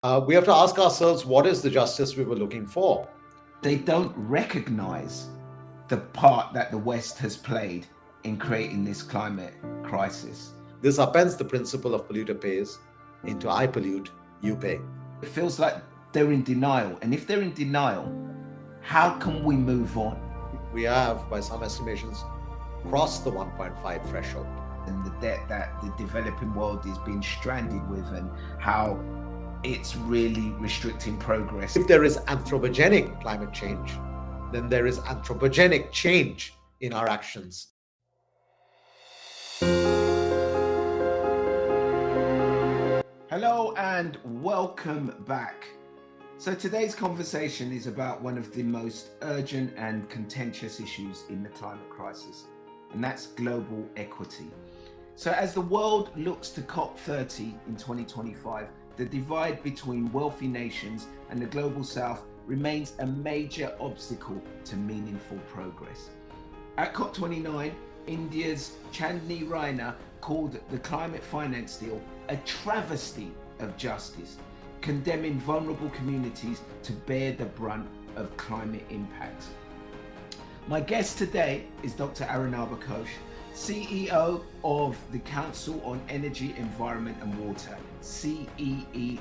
We have to ask ourselves, what is the justice we were looking for? They don't recognize the part that the West has played in creating this climate crisis. This upends the principle of polluter pays into I pollute, you pay. It feels like they're in denial. And if they're in denial, how can we move on? We have, by some estimations, crossed the 1.5 threshold. And the debt that the developing world is being stranded with, and how it's really restricting progress. If there is anthropogenic climate change, then there is anthropogenic change in our actions. Hello and welcome back. So today's conversation is about one of the most urgent and contentious issues in the climate crisis, and that's global equity. So as the world looks to COP30 in 2025, the divide between wealthy nations and the global south remains a major obstacle to meaningful progress. At COP29, India's Chandni Raina called the climate finance deal a travesty of justice, condemning vulnerable communities to bear the brunt of climate impacts. My guest today is Dr. Arunabha Ghosh, CEO of the Council on Energy, Environment and Water, CEEW,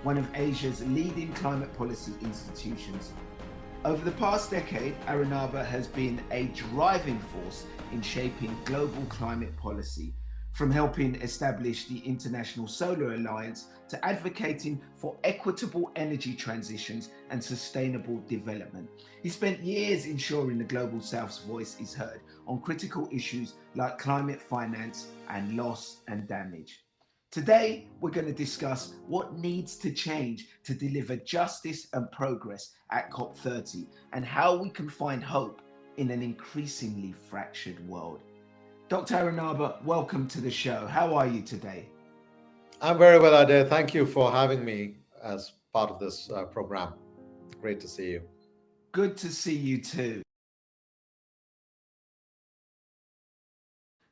one of Asia's leading climate policy institutions. Over the past decade, Arunabha has been a driving force in shaping global climate policy, from helping establish the International Solar Alliance to advocating for equitable energy transitions and sustainable development. He spent years ensuring the Global South's voice is heard on critical issues like climate finance and loss and damage. Today, we're going to discuss what needs to change to deliver justice and progress at COP30, and how we can find hope in an increasingly fractured world. Dr. Arunabha, welcome to the show. How are you today? I'm very well, Ade. Thank you for having me as part of this program. Great to see you. Good to see you too.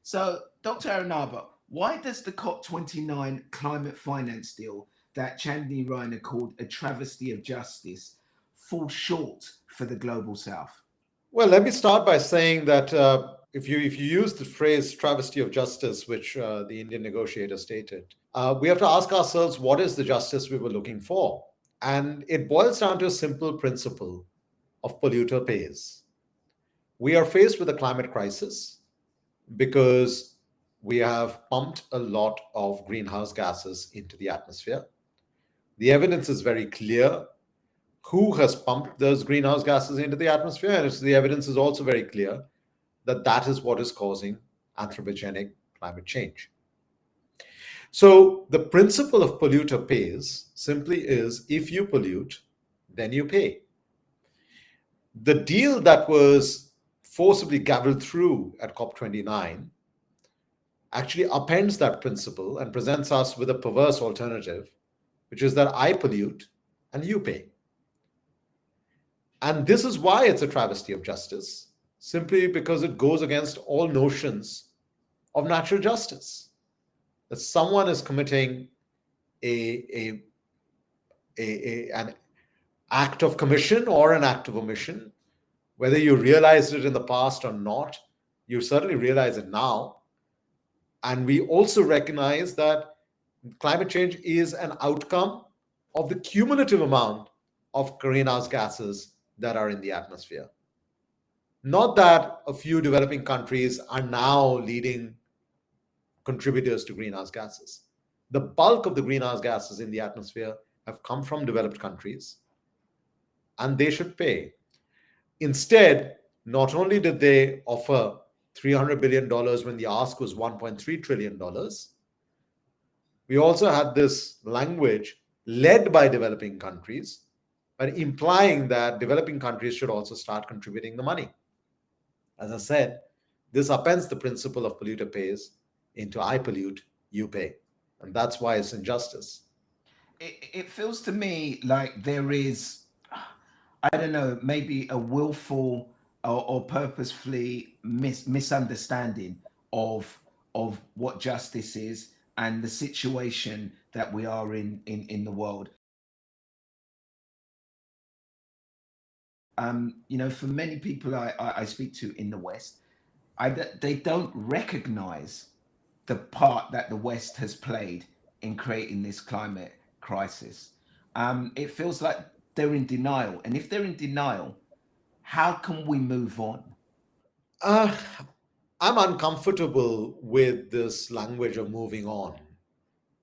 So, Dr. Arunabha, why does the COP29 climate finance deal that Chandni Raina called a travesty of justice fall short for the global south? Well, let me start by saying that if you use the phrase travesty of justice, which the Indian negotiator stated, we have to ask ourselves, what is the justice we were looking for? And it boils down to a simple principle of polluter pays. We are faced with a climate crisis because we have pumped a lot of greenhouse gases into the atmosphere. The evidence is very clear who has pumped those greenhouse gases into the atmosphere, and the evidence is also very clear that that is what is causing anthropogenic climate change. So the principle of polluter pays simply is, if you pollute, then you pay. The deal that was forcibly gavelled through at COP29 actually upends that principle and presents us with a perverse alternative, which is that I pollute and you pay. And this is why it's a travesty of justice, simply because it goes against all notions of natural justice. That someone is committing an act of commission or an act of omission, whether you realized it in the past or not, you certainly realize it now. And we also recognize that climate change is an outcome of the cumulative amount of greenhouse gases that are in the atmosphere. Not that a few developing countries are now leading contributors to greenhouse gases. The bulk of the greenhouse gases in the atmosphere have come from developed countries, and they should pay. Instead, not only did they offer $300 billion when the ask was $1.3 trillion, we also had this language led by developing countries, but implying that developing countries should also start contributing the money. As I said, this upends the principle of polluter pays into I pollute, you pay. And that's why it's injustice. It feels to me like there is, I don't know, maybe a willful or purposefully misunderstanding of what justice is and the situation that we are in the world. For many people I speak to in the West, they don't recognize the part that the West has played in creating this climate crisis. It feels like they're in denial. And if they're in denial, how can we move on? Uh, I'm uncomfortable with this language of moving on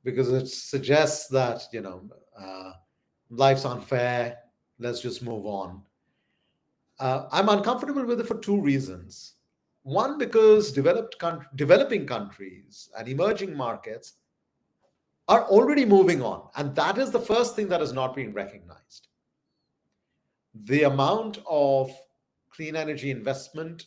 because it suggests that, uh, life's unfair, let's just move on. I'm uncomfortable with it for two reasons. One, because developing countries and emerging markets are already moving on. And that is the first thing that is not being recognized. The amount of clean energy investment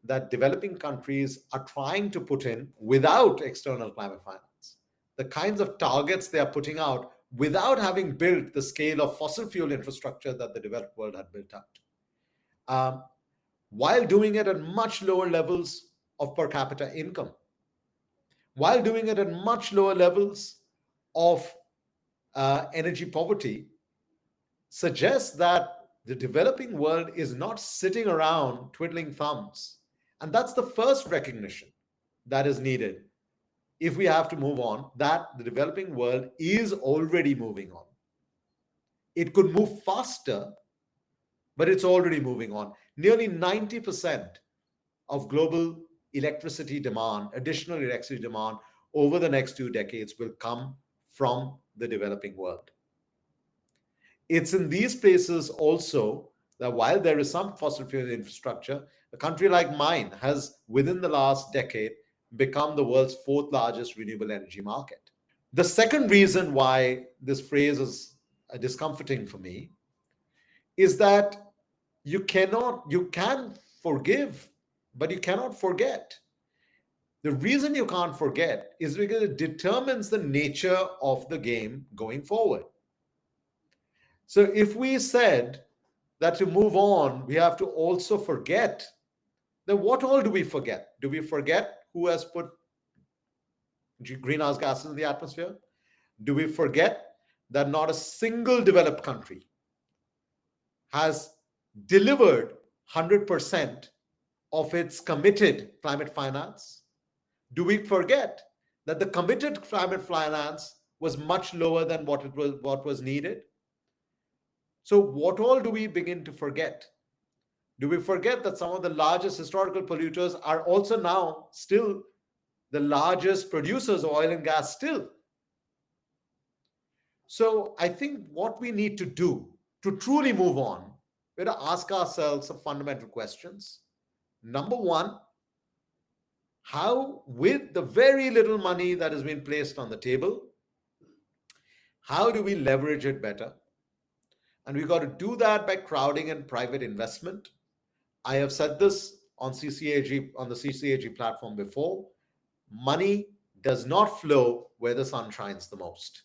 that developing countries are trying to put in without external climate finance, the kinds of targets they are putting out without having built the scale of fossil fuel infrastructure that the developed world had built out, while doing it at much lower levels of per capita income, while doing it at much lower levels of energy poverty, suggests that the developing world is not sitting around twiddling thumbs. And that's the first recognition that is needed if we have to move on, that the developing world is already moving on. It could move faster, but it's already moving on. Nearly 90% of global electricity demand, additional electricity demand over the next 2 decades will come from the developing world. It's in these places also that while there is some fossil fuel infrastructure, a country like mine has, within the last decade, become the world's fourth largest renewable energy market. The second reason why this phrase is discomforting for me is that you can forgive, but you cannot forget. The reason you can't forget is because it determines the nature of the game going forward. So if we said that to move on, we have to also forget, then what all do we forget? Do we forget who has put greenhouse gases in the atmosphere? Do we forget that not a single developed country has delivered 100% of its committed climate finance? Do we forget that the committed climate finance was much lower than what was needed? So what all do we begin to forget? Do we forget that some of the largest historical polluters are also now still the largest producers of oil and gas still? So I think what we need to do to truly move on, we have to ask ourselves some fundamental questions. Number one, how, with the very little money that has been placed on the table, how do we leverage it better? And we've got to do that by crowding in private investment. I have said this on CCAG, on the CCAG platform before. Money does not flow where the sun shines the most.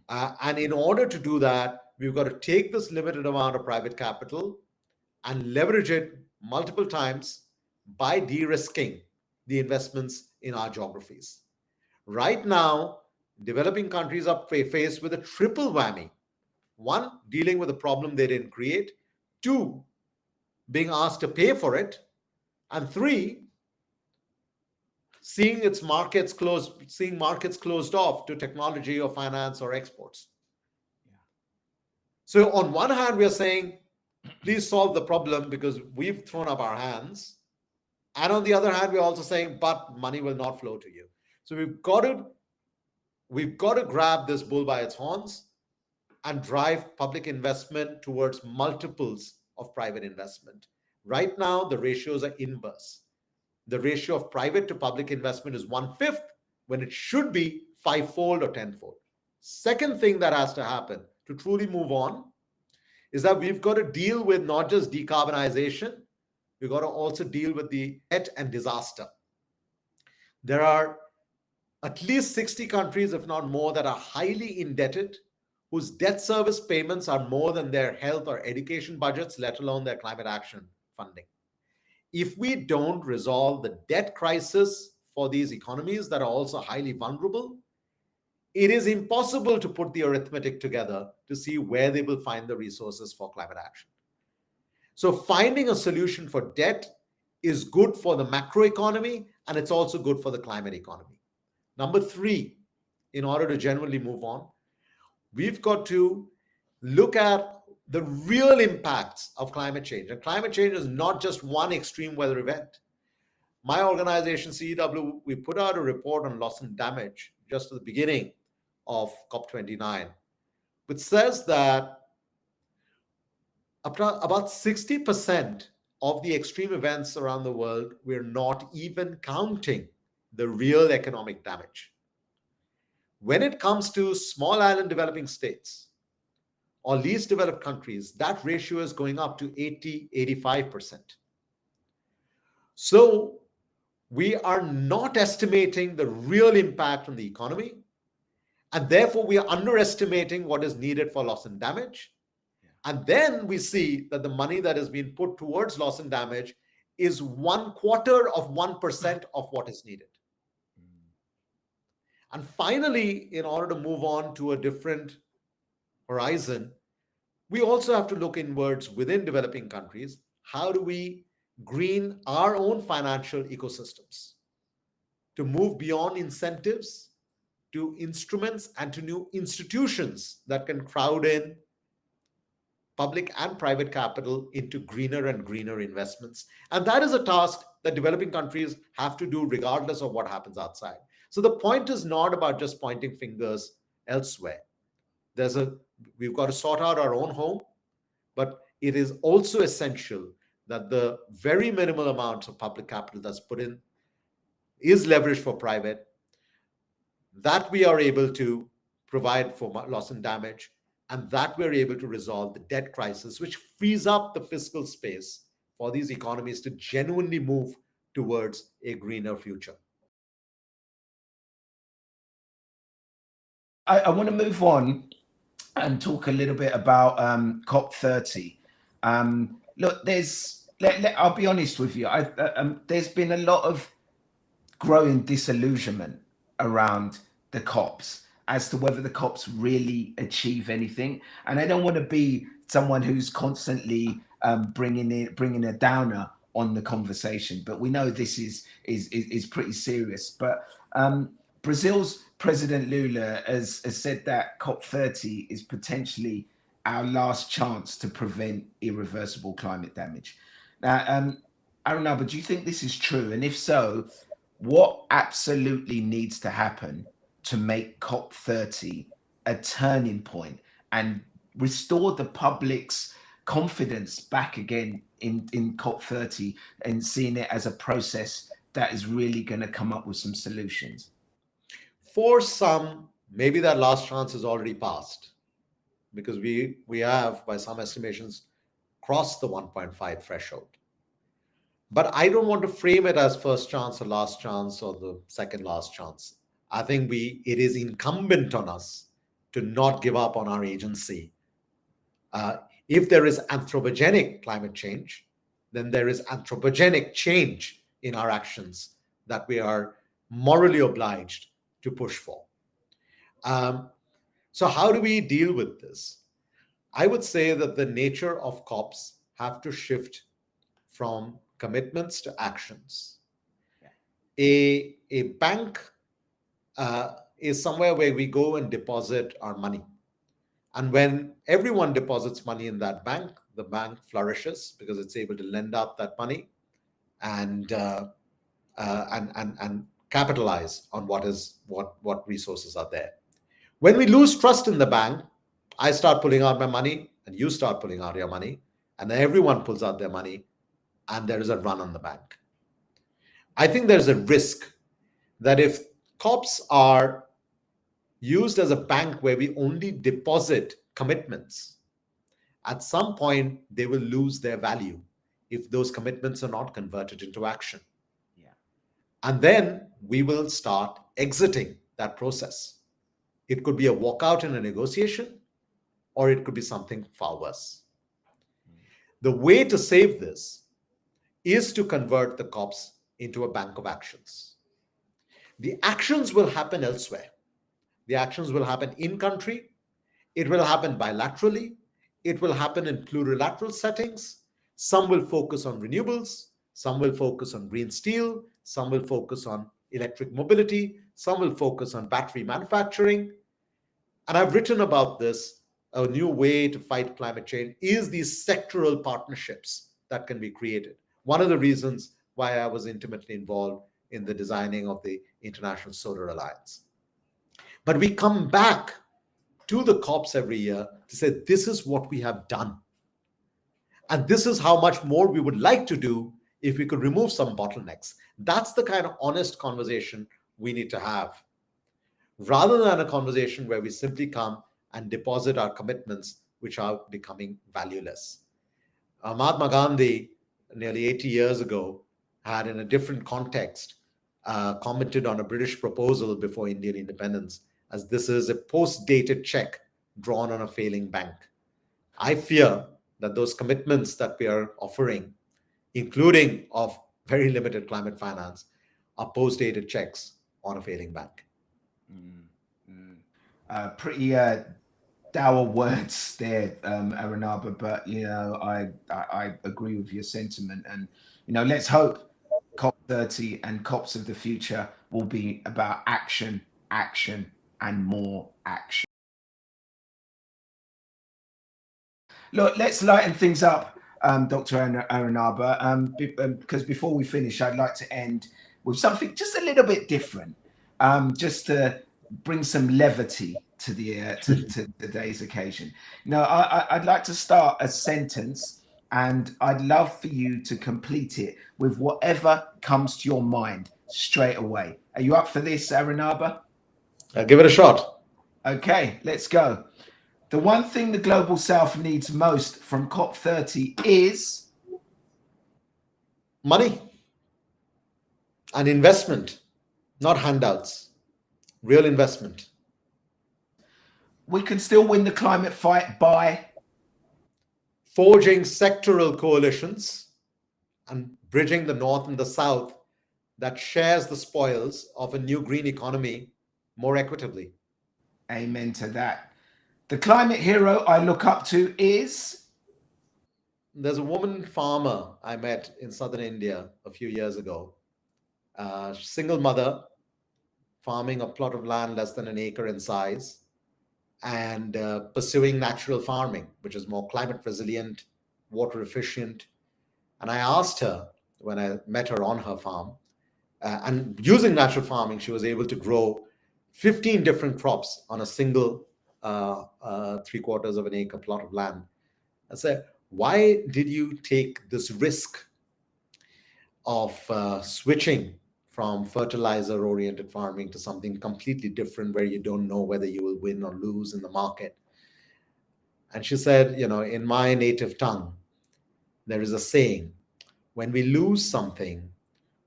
And in order to do that, we've got to take this limited amount of private capital and leverage it multiple times by de-risking the investments in our geographies. Right now, developing countries are faced with a triple whammy. One, dealing with a problem they didn't create. Two, being asked to pay for it. And three, seeing markets closed off to technology or finance or exports. Yeah. So on one hand, we are saying, please solve the problem because we've thrown up our hands. And on the other hand, we're also saying, but money will not flow to you. So we've got to grab this bull by its horns and drive public investment towards multiples of private investment. Right now, the ratios are inverse. The ratio of private to public investment is 1/5 when it should be 5-fold or 10-fold. Second thing that has to happen to truly move on is that we've got to deal with not just decarbonization, we've got to also deal with the debt and disaster. There are at least 60 countries, if not more, that are highly indebted, whose debt service payments are more than their health or education budgets, let alone their climate action funding. If we don't resolve the debt crisis for these economies that are also highly vulnerable, it is impossible to put the arithmetic together to see where they will find the resources for climate action. So finding a solution for debt is good for the macroeconomy, and it's also good for the climate economy. Number three, in order to genuinely move on, we've got to look at the real impacts of climate change. And climate change is not just one extreme weather event. My organization, CEEW, we put out a report on loss and damage just at the beginning of COP29, which says that about 60% of the extreme events around the world, we're not even counting the real economic damage. When it comes to small island developing states or least developed countries, that ratio is going up to 80, 85%. So we are not estimating the real impact on the economy, and therefore we are underestimating what is needed for loss and damage. And then we see that the money that is being put towards loss and damage is 1/4 of 1% of what is needed. And finally, in order to move on to a different horizon, we also have to look inwards within developing countries. How do we green our own financial ecosystems to move beyond incentives to instruments and to new institutions that can crowd in public and private capital into greener and greener investments? And that is a task that developing countries have to do regardless of what happens outside. So the point is not about just pointing fingers elsewhere. We've got to sort out our own home, but it is also essential that the very minimal amounts of public capital that's put in is leveraged for private, that we are able to provide for loss and damage, and that we're able to resolve the debt crisis, which frees up the fiscal space for these economies to genuinely move towards a greener future. I want to move on and talk a little bit about COP30. Look, I'll be honest with you. There's been a lot of growing disillusionment around the COPs as to whether the COPs really achieve anything. And I don't want to be someone who's constantly bringing a downer on the conversation, but we know this is pretty serious. But Brazil's President Lula has said that COP30 is potentially our last chance to prevent irreversible climate damage. Now, Arunabha, do you think this is true? And if so, what absolutely needs to happen to make COP30 a turning point and restore the public's confidence back again in COP30 and seeing it as a process that is really going to come up with some solutions? For some, maybe that last chance is already passed, because we have, by some estimations, crossed the 1.5 threshold. But I don't want to frame it as first chance or last chance or the second last chance. I think it is incumbent on us to not give up on our agency. If there is anthropogenic climate change, then there is anthropogenic change in our actions that we are morally obliged to push for. So how do we deal with this? I would say that the nature of COPs have to shift from commitments to actions. A bank is somewhere where we go and deposit our money. And when everyone deposits money in that bank, the bank flourishes because it's able to lend out that money and capitalize on what resources are there. When we lose trust in the bank, I start pulling out my money and you start pulling out your money, and then everyone pulls out their money and there is a run on the bank. I think there's a risk that if COPs are used as a bank where we only deposit commitments, at some point they will lose their value if those commitments are not converted into action. And then we will start exiting that process. It could be a walkout in a negotiation, or it could be something far worse. The way to save this is to convert the COPs into a bank of actions. The actions will happen elsewhere. The actions will happen in country. It will happen bilaterally. It will happen in plurilateral settings. Some will focus on renewables, some will focus on green steel, some will focus on electric mobility, some will focus on battery manufacturing. And I've written about this. A new way to fight climate change is these sectoral partnerships that can be created. One of the reasons why I was intimately involved in the designing of the International Solar Alliance. But we come back to the COPs every year to say, this is what we have done. And this is how much more we would like to do if we could remove some bottlenecks. That's the kind of honest conversation we need to have, rather than a conversation where we simply come and deposit our commitments, which are becoming valueless. Mahatma Gandhi, nearly 80 years ago, had, in a different context, commented on a British proposal before Indian independence as, this is a post-dated check drawn on a failing bank. I fear that those commitments that we are offering, including of very limited climate finance, are post-dated checks on a failing bank. Pretty dour words there, Arunabha, but I agree with your sentiment, and let's hope COP30 and COPs of the future will be about action, action, and more action. Look, let's lighten things up, Dr. Arunabha, because before we finish, I'd like to end with something just a little bit different, just to bring some levity to the to today's occasion. I'd like to start a sentence, and I'd love for you to complete it with whatever comes to your mind straight away. Are you up for this, Arunabha? I'll give it a shot. Okay, let's go. The one thing the Global South needs most from COP30 is money and investment, not handouts, real investment. We can still win the climate fight by forging sectoral coalitions and bridging the North and the South that shares the spoils of a new green economy more equitably. Amen to that. The climate hero I look up to is? There's a woman farmer I met in southern India a few years ago. Single mother, farming a plot of land less than an acre in size, and pursuing natural farming, which is more climate resilient, water efficient. And I asked her, when I met her on her farm, and using natural farming, she was able to grow 15 different crops on a single 3/4 of an acre plot of land. I said, why did you take this risk of switching from fertilizer-oriented farming to something completely different where you don't know whether you will win or lose in the market? And she said, in my native tongue, there is a saying, when we lose something,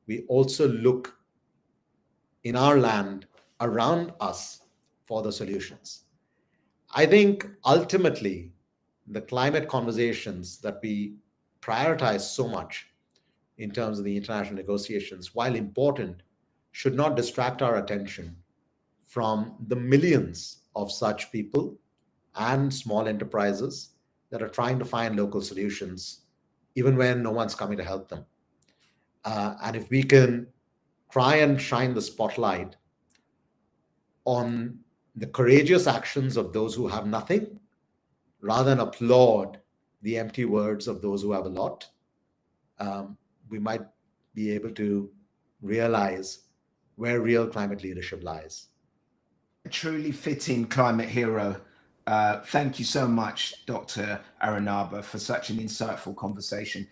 we also look in our land around us for the solutions. I think ultimately the climate conversations that we prioritize so much in terms of the international negotiations, while important, should not distract our attention from the millions of such people and small enterprises that are trying to find local solutions, even when no one's coming to help them. And if we can try and shine the spotlight on the courageous actions of those who have nothing, rather than applaud the empty words of those who have a lot, we might be able to realize where real climate leadership lies. A truly fitting climate hero. Thank you so much, Dr. Arunabha, for such an insightful conversation.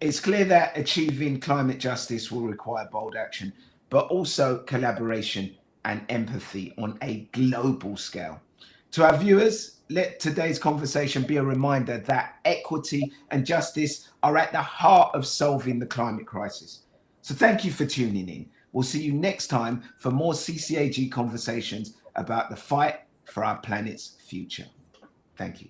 It's clear that achieving climate justice will require bold action, but also collaboration and empathy on a global scale. To our viewers, let today's conversation be a reminder that equity and justice are at the heart of solving the climate crisis. So thank you for tuning in. We'll see you next time for more CCAG conversations about the fight for our planet's future. Thank you.